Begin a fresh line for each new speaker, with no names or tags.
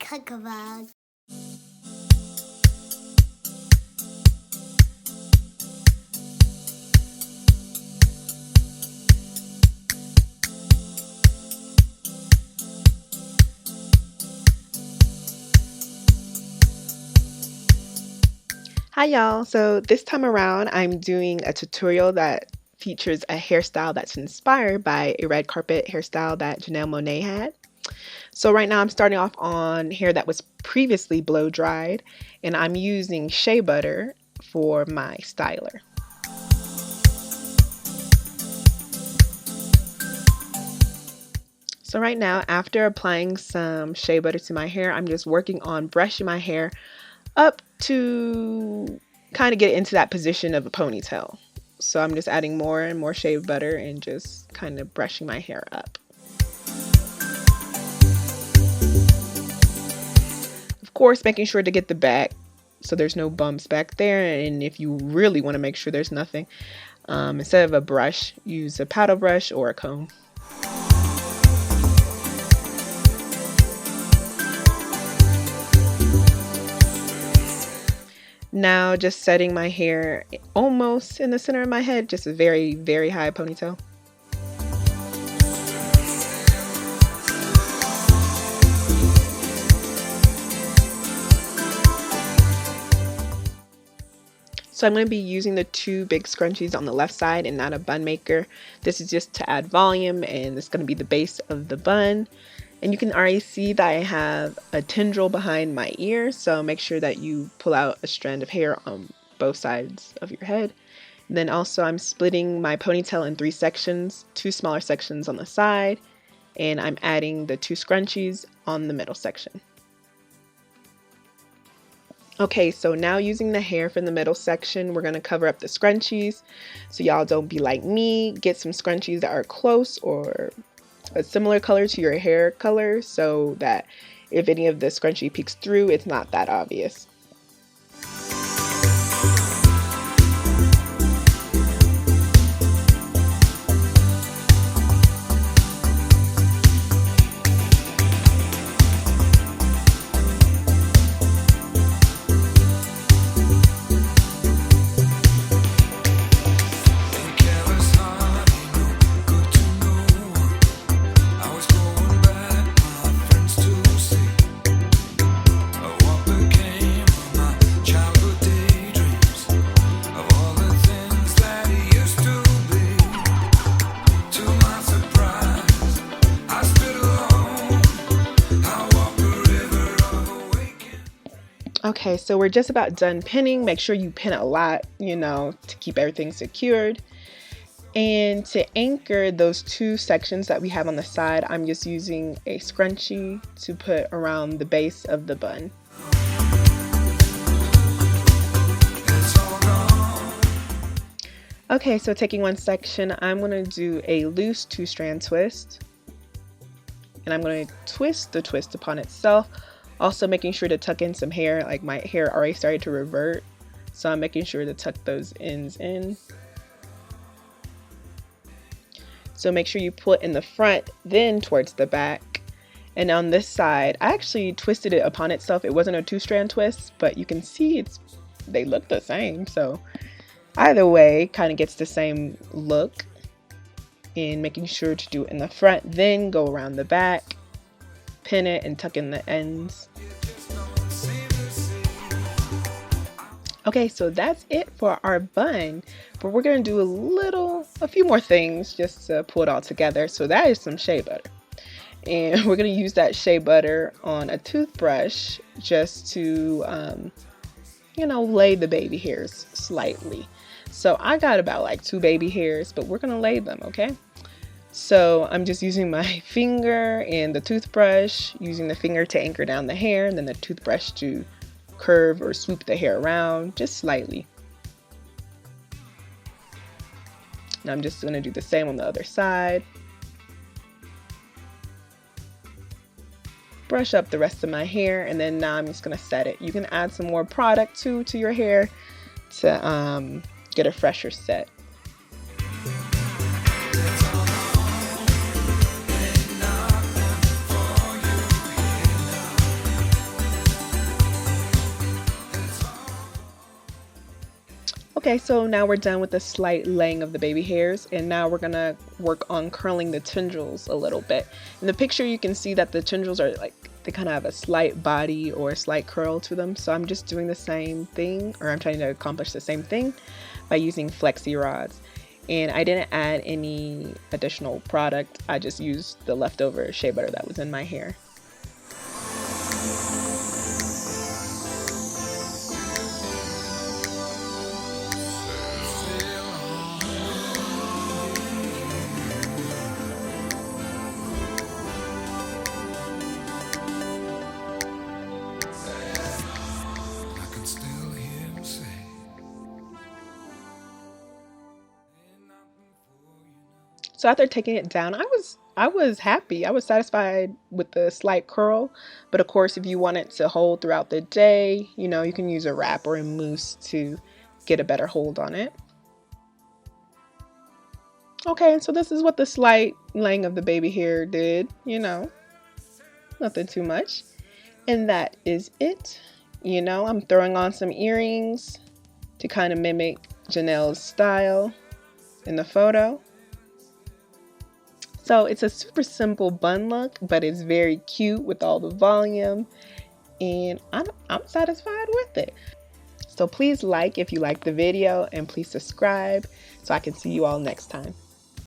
Kakavag.
Hi y'all. So this time around, I'm doing a tutorial that features a hairstyle that's inspired by a red carpet hairstyle that Janelle Monáe had. So right now I'm starting off on hair that was previously blow dried, and I'm using shea butter for my styler. So right now, after applying some shea butter to my hair, I'm just working on brushing my hair up to kind of get into that position of a ponytail. So I'm just adding more and more shea butter and just kind of brushing my hair up. Of course, making sure to get the back so there's no bumps back there. And if you really want to make sure there's nothing, instead of a brush, use a paddle brush or a comb. Now just setting my hair almost in the center of my head, just a very, very high ponytail. So I'm going to be using the two big scrunchies on the left side and not a bun maker. This is just to add volume, and it's going to be the base of the bun. And you can already see that I have a tendril behind my ear, so make sure that you pull out a strand of hair on both sides of your head. And then also I'm splitting my ponytail in 3 sections, 2 smaller sections on the side, and I'm adding the 2 scrunchies on the middle section. Okay, so now using the hair from the middle section, we're going to cover up the scrunchies. So y'all don't be like me, get some scrunchies that are close or a similar color to your hair color so that if any of the scrunchie peeks through, it's not that obvious. Okay, so we're just about done pinning. Make sure you pin a lot, to keep everything secured. And to anchor those 2 sections that we have on the side, I'm just using a scrunchie to put around the base of the bun. Okay, so taking one section, I'm going to do a loose 2-strand twist. And I'm going to twist the twist upon itself. Also making sure to tuck in some hair, like my hair already started to revert. So I'm making sure to tuck those ends in. So make sure you pull it in the front, then towards the back. And on this side, I actually twisted it upon itself. It wasn't a 2-strand twist, but you can see they look the same. So either way, kind of gets the same look. And making sure to do it in the front, then go around the back, pin it, and tuck in the ends. Okay, so that's it for our bun, but we're going to do a few more things just to pull it all together. So that is some shea butter, and we're going to use that shea butter on a toothbrush just to lay the baby hairs slightly. So I got about like 2 baby hairs, but we're going to lay them. Okay, so I'm just using my finger and the toothbrush, using the finger to anchor down the hair, and then the toothbrush to curve or swoop the hair around just slightly. And I'm just going to do the same on the other side. Brush up the rest of my hair, and then now I'm just going to set it. You can add some more product to your hair to get a fresher set. Okay, so now we're done with the slight laying of the baby hairs, and now we're gonna work on curling the tendrils a little bit. In the picture, you can see that the tendrils are like, they kind of have a slight body or a slight curl to them. So I'm just doing the same thing, or I'm trying to accomplish the same thing by using flexi rods. And I didn't add any additional product. I just used the leftover shea butter that was in my hair. So after taking it down, I was happy. I was satisfied with the slight curl. But of course, if you want it to hold throughout the day, you know, you can use a wrap or a mousse to get a better hold on it. Okay, and so this is what the slight laying of the baby hair did, you know, nothing too much. And that is it. You know, I'm throwing on some earrings to kind of mimic Janelle's style in the photo. So it's a super simple bun look, but it's very cute with all the volume, and I'm satisfied with it. So please like if you like the video, and please subscribe so I can see you all next time.